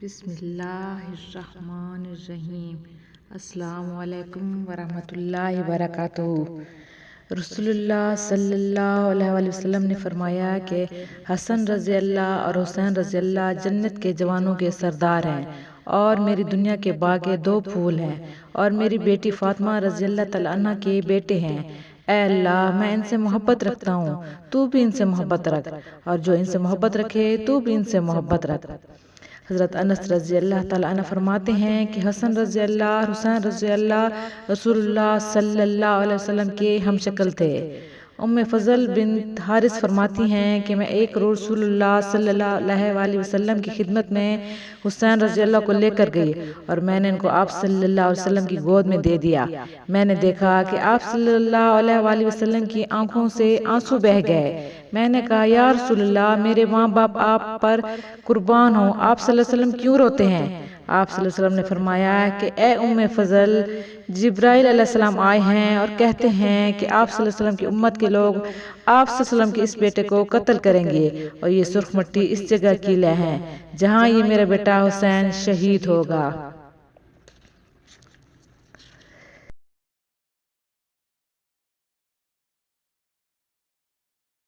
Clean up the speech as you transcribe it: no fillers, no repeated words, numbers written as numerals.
بسم اللہ الرحمن الرحیم۔ السلام علیکم ورحمۃ اللہ وبرکاتہ۔ رسول اللہ صلی اللہ علیہ وآلہ وسلم نے فرمایا کہ حسن رضی اللہ اور حسین رضی اللہ جنت کے جوانوں کے سردار ہیں، اور میری دنیا کے باغ دو پھول ہیں، اور میری بیٹی فاطمہ رضی اللہ تعالیٰ عنہ کے بیٹے ہیں۔ اے اللہ، میں ان سے محبت رکھتا ہوں، تو بھی ان سے محبت رکھ، اور جو ان سے محبت رکھے تو بھی ان سے محبت رکھ۔ حضرت انس رضی اللہ تعالیٰ عنہ فرماتے ہیں کہ حسن رضی اللہ اور حسین رضی اللہ رسول اللہ صلی اللہ علیہ وسلم کے ہم شکل تھے۔ ام فضل بنت حارث فرماتی ہیں کہ میں ایک روز رسول اللہ صلی اللہ علیہ وآلہ وسلم کی خدمت میں حسین رضی اللہ کو لے کر گئی، اور میں نے ان کو آپ صلی اللہ علیہ وسلم کی گود میں دے دیا۔ میں نے دیکھا کہ آپ صلی اللہ علیہ وآلہ وسلم کی آنکھوں سے آنسو بہہ گئے۔ میں نے کہا، یا رسول اللہ، میرے ماں باپ آپ پر قربان ہوں، آپ صلی اللہ علیہ وسلم کیوں روتے ہیں؟ آپ صلی اللہ علیہ وسلم نے فرمایا کہ اے ام فضل، جبرائیل علیہ السلام آئے ہیں اور کہتے ہیں کہ آپ صلی اللہ علیہ وسلم کی امت کے لوگ آپ صلی اللہ علیہ وسلم کے اس بیٹے کو قتل کریں گے، اور یہ سرخ مٹی اس جگہ کی لے ہے جہاں یہ میرا بیٹا حسین شہید ہوگا۔